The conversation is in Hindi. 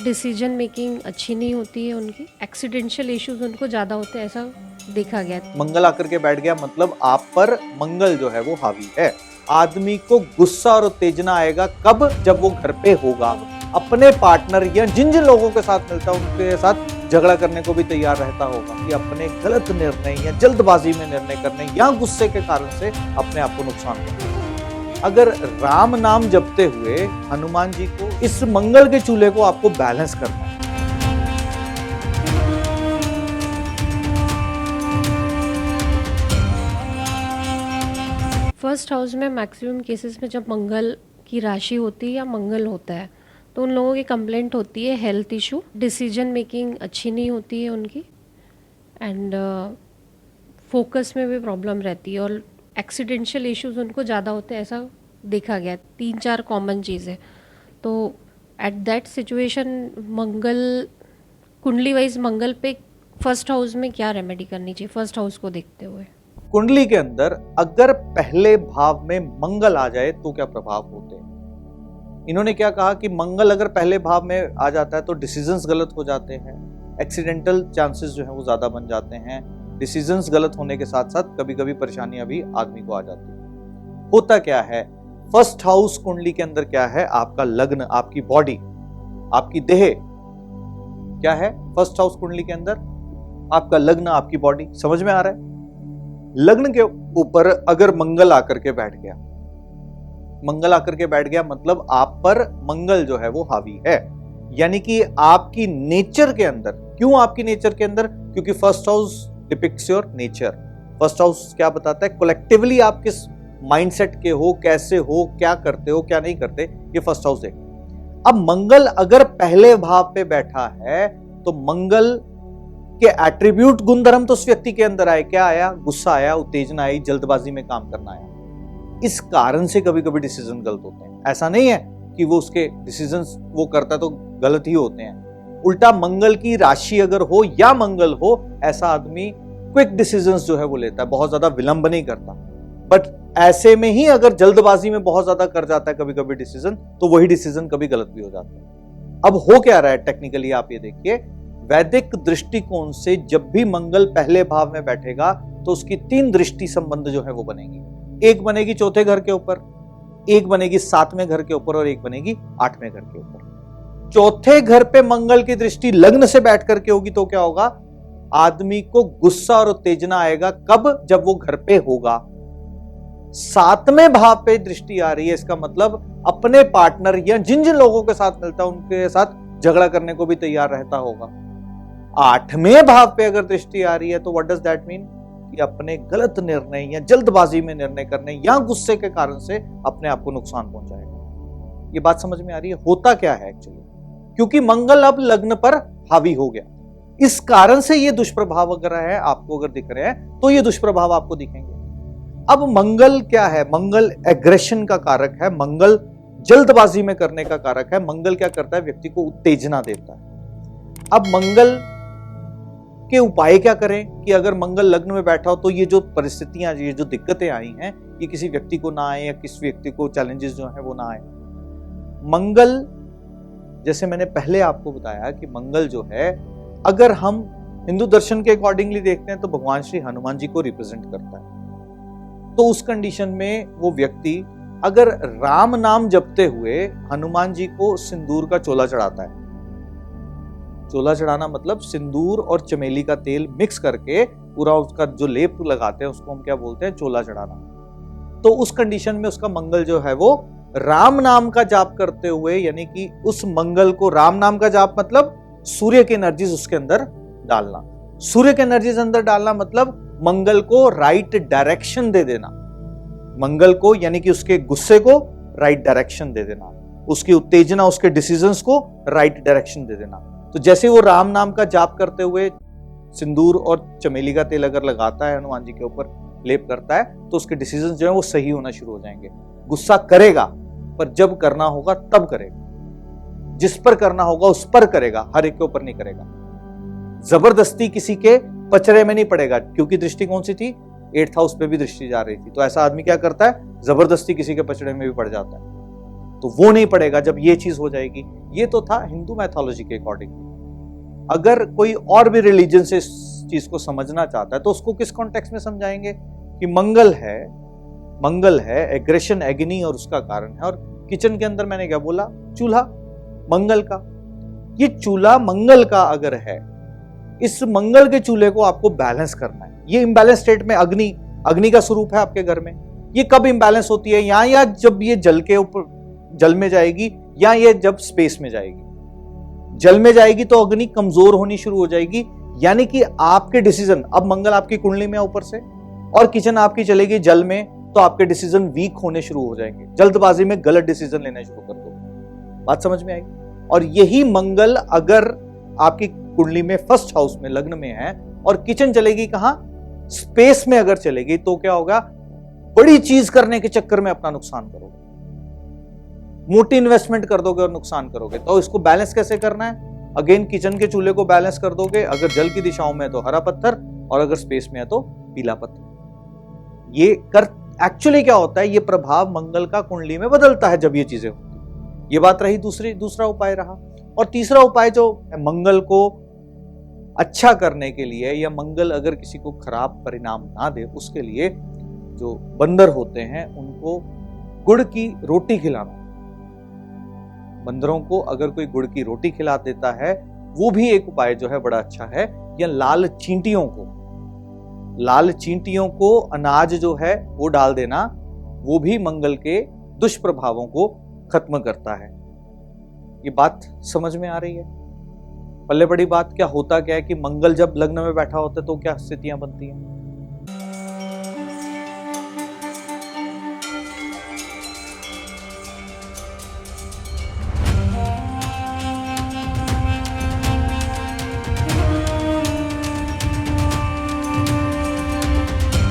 डिसीजन मेकिंग अच्छी नहीं होती है उनकी, एक्सीडेंशियल इश्यूज उनको ज़्यादा होते हैं, ऐसा देखा गया। मंगल आकर के बैठ गया मतलब आप पर मंगल जो है वो हावी है। आदमी को गुस्सा और उत्तेजना आएगा कब? जब वो घर पे होगा, अपने पार्टनर या जिन जिन लोगों के साथ मिलता है उनके साथ झगड़ा करने को भी तैयार रहता होगा कि अपने गलत निर्णय या जल्दबाजी में निर्णय करने या गुस्से के कारण से अपने आप को नुकसान करना। अगर राम नाम जपते हुए हनुमान जी को इस मंगल के चूल्हे को आपको बैलेंस करना है। फर्स्ट हाउस में मैक्सिमम केसेस में जब मंगल की राशि होती है या मंगल होता है तो उन लोगों की कंप्लेंट होती है हेल्थ इशू, डिसीजन मेकिंग अच्छी नहीं होती है उनकी, एंड फोकस में भी प्रॉब्लम रहती है और एक्सीडेंशियल इश्यूज उनको ज़्यादा होते हैं, ऐसा देखा गया। 3-4 कॉमन चीज़ें। तो एट दैट सिचुएशन मंगल कुंडली वाइज मंगल पे फर्स्ट हाउस में क्या रेमेडी करनी चाहिए फर्स्ट हाउस को देखते हुए? कुंडली के अंदर अगर पहले भाव में मंगल आ जाए तो क्या प्रभाव होते हैं? इन्होंने क्या कहा कि मंगल अगर पहले भाव में आ जाता है तो डिसीजंस गलत हो जाते हैं, एक्सीडेंटल चांसेस जो है वो ज्यादा बन जाते हैं। डिसीजंस गलत होने के साथ साथ कभी कभी परेशानियां भी आदमी को आ जाती है। होता क्या है फर्स्ट हाउस कुंडली के अंदर? क्या है? आपका लग्न, आपकी बॉडी, आपकी देह। क्या है फर्स्ट हाउस कुंडली के अंदर? आपका लग्न, आपकी बॉडी। समझ में आ रहा है? लग्न के ऊपर अगर मंगल आकर के बैठ गया, मंगल आकर के बैठ गया मतलब आप पर मंगल जो है वो हावी है, यानी कि आपकी नेचर के अंदर। क्यों आपकी नेचर के अंदर? क्योंकि first house depicts your nature. First house क्या बताता है? कलेक्टिवली आप किस माइंडसेट के हो, कैसे हो, क्या करते हो, क्या नहीं करते, ये फर्स्ट हाउस है। अब मंगल अगर पहले भाव पे बैठा है तो मंगल के एट्रीब्यूट, गुणधर्म तो उस व्यक्ति के अंदर आए। क्या आया? गुस्सा आया, उत्तेजना आई, जल्दबाजी में काम करना आया। इस कारण से कभी कभी डिसीजन गलत होते हैं। ऐसा नहीं है कि वो उसके डिसीजंस वो करता है तो गलत ही होते हैं। उल्टा मंगल की राशि अगर हो या मंगल हो, ऐसा आदमी क्विक डिसीजंस जो है वो लेता है, बहुत ज्यादा विलंब नहीं करता। बट ऐसे में ही अगर जल्दबाजी में बहुत ज्यादा कर जाता है कभी कभी डिसीजन, तो वही डिसीजन कभी गलत भी हो जाता है। अब हो क्या रहा है टेक्निकली, आप ये देखिए। वैदिक दृष्टिकोण से जब भी मंगल पहले भाव में बैठेगा तो उसकी 3 दृष्टि संबंध जो है वो बनेगी। एक बनेगी चौथे घर के ऊपर, एक बनेगी 7वें घर के ऊपर और एक बनेगी 8वें घर के ऊपर। चौथे घर पे मंगल की दृष्टि लग्न से बैठ करके होगी तो क्या होगा? आदमी को गुस्सा और उत्तेजना आएगा कब? जब वो घर पे होगा। 7वें भाव पे दृष्टि आ रही है, इसका मतलब अपने पार्टनर या जिन जिन लोगों के साथ मिलता है उनके साथ झगड़ा करने को भी तैयार रहता होगा। 8वें भाव पे अगर दृष्टि आ रही है तो व्हाट डज दैट मीन? कि अपने गलत निर्णय या जल्दबाजी में निर्णय करने या गुस्से के कारण से अपने आप को नुकसान पहुंचाएगा। ये बात समझ में आ रही है? होता क्या है एक्चुअली, क्योंकि मंगल अब लग्न पर हावी हो गया, इस कारण से ये दुष्प्रभाव अगर है आपको, अगर दिख रहे हैं तो ये दुष्प्रभाव आपको दिखेंगे। अब मंगल क्या है? मंगल एग्रेशन का कारक है, मंगल जल्दबाजी में करने का कारक है। मंगल क्या करता है? व्यक्ति को उत्तेजना देता है। अब मंगल के उपाय क्या करें कि अगर मंगल लग्न में बैठा हो तो ये जो परिस्थितियां, ये जो दिक्कतें आई हैं, ये किसी व्यक्ति को ना आए या किसी व्यक्ति को चैलेंजेस जो है वो ना आए। मंगल, जैसे मैंने पहले आपको बताया कि मंगल जो है, अगर हम हिंदू दर्शन के अकॉर्डिंगली देखते हैं तो भगवान श्री हनुमान जी को रिप्रेजेंट करता है। तो उस कंडीशन में वो व्यक्ति अगर राम नाम जपते हुए हनुमान जी को सिंदूर का चोला चढ़ाता है, चोला चढ़ाना मतलब सिंदूर और चमेली का तेल मिक्स करके पूरा उसका जो लेप लगाते हैं उसको हम क्या बोलते हैं? चोला चढ़ाना। तो उस कंडीशन में उसका मंगल जो है वो राम नाम का जाप करते हुए, यानी कि उस मंगल को, राम नाम का जाप मतलब सूर्य की एनर्जीज उसके अंदर डालना। सूर्य की एनर्जीज अंदर डालना मतलब मंगल को राइट डायरेक्शन दे देना। मंगल को, यानी कि उसके गुस्से को राइट डायरेक्शन दे देना, उसकी उत्तेजना, उसके डिसीजंस को राइट डायरेक्शन दे देना। तो जैसे वो राम नाम का जाप करते हुए सिंदूर और चमेली का तेल अगर लगाता है, हनुमान जी के ऊपर लेप करता है, तो उसके डिसीजंस जो है वो सही होना शुरू हो जाएंगे। गुस्सा करेगा पर जब करना होगा तब करेगा, जिस पर करना होगा उस पर करेगा, हर एक के ऊपर नहीं करेगा। जबरदस्ती किसी के पचड़े में नहीं पड़ेगा, क्योंकि दृष्टि कौन सी थी? 8th हाउस पे भी दृष्टि जा रही थी। तो ऐसा आदमी क्या करता है? जबरदस्ती किसी के पचड़े में भी पड़ जाता है। तो वो नहीं पड़ेगा जब ये चीज हो जाएगी। ये तो था हिंदू मैथोलॉजी के अकॉर्डिंग। अगर कोई और भी रिलीजन से इस चीज को समझना चाहता है तो उसको किस कॉन्टेक्स्ट में समझाएंगे कि मंगल है एग्रेशन एग्नी और उसका कारण है। और किचन के अंदर मैंने क्या बोला, चूल्हा मंगल का। ये चूल्हा मंगल का अगर है, इस मंगल के चूल्हे को आपको बैलेंस करना है। ये इम्बैलेंस स्टेट में अग्नि का स्वरूप है आपके घर में। ये कब इम्बैलेंस होती है, या जब ये जल के ऊपर जल में जाएगी, या ये जब स्पेस में जाएगी। जल में जाएगी तो अग्नि कमजोर होनी शुरू हो जाएगी, यानी कि आपके डिसीजन, अब मंगल आपकी कुंडली में ऊपर से और किचन आपकी चलेगी जल में, तो आपके डिसीजन वीक होने शुरू हो जाएंगे। जल्दबाजी में गलत डिसीजन लेना शुरू कर दो। बात समझ में आई? और यही मंगल अगर आपकी कुंडली में फर्स्ट हाउस में लग्न में है और किचन चलेगी कहां, स्पेस में अगर चलेगी, तो क्या होगा, बड़ी चीज करने के चक्कर में अपना नुकसान करोगे, मोटी इन्वेस्टमेंट कर दोगे और नुकसान करोगे। तो इसको बैलेंस कैसे करना है? अगेन किचन के चूल्हे को बैलेंस कर दोगे। अगर जल की दिशाओं में है तो हरा पत्थर, और अगर स्पेस में है तो पीला पत्थर। ये कर एक्चुअली क्या होता है, ये प्रभाव मंगल का कुंडली में बदलता है जब ये चीजें होती। ये बात रही दूसरा उपाय रहा। और तीसरा उपाय जो मंगल को अच्छा करने के लिए, या मंगल अगर किसी को खराब परिणाम ना दे उसके लिए, जो बंदर होते हैं उनको गुड़ की रोटी खिलाना। बंदरों को अगर कोई गुड़ की रोटी खिला देता है, वो भी एक उपाय जो है बड़ा अच्छा है। या लाल चींटियों को अनाज जो है वो डाल देना, वो भी मंगल के दुष्प्रभावों को खत्म करता है। ये बात समझ में आ रही है? पल्ले बड़ी बात क्या होता क्या है कि मंगल जब लग्न में बैठा होता है तो क्या स्थितियां बनती हैं?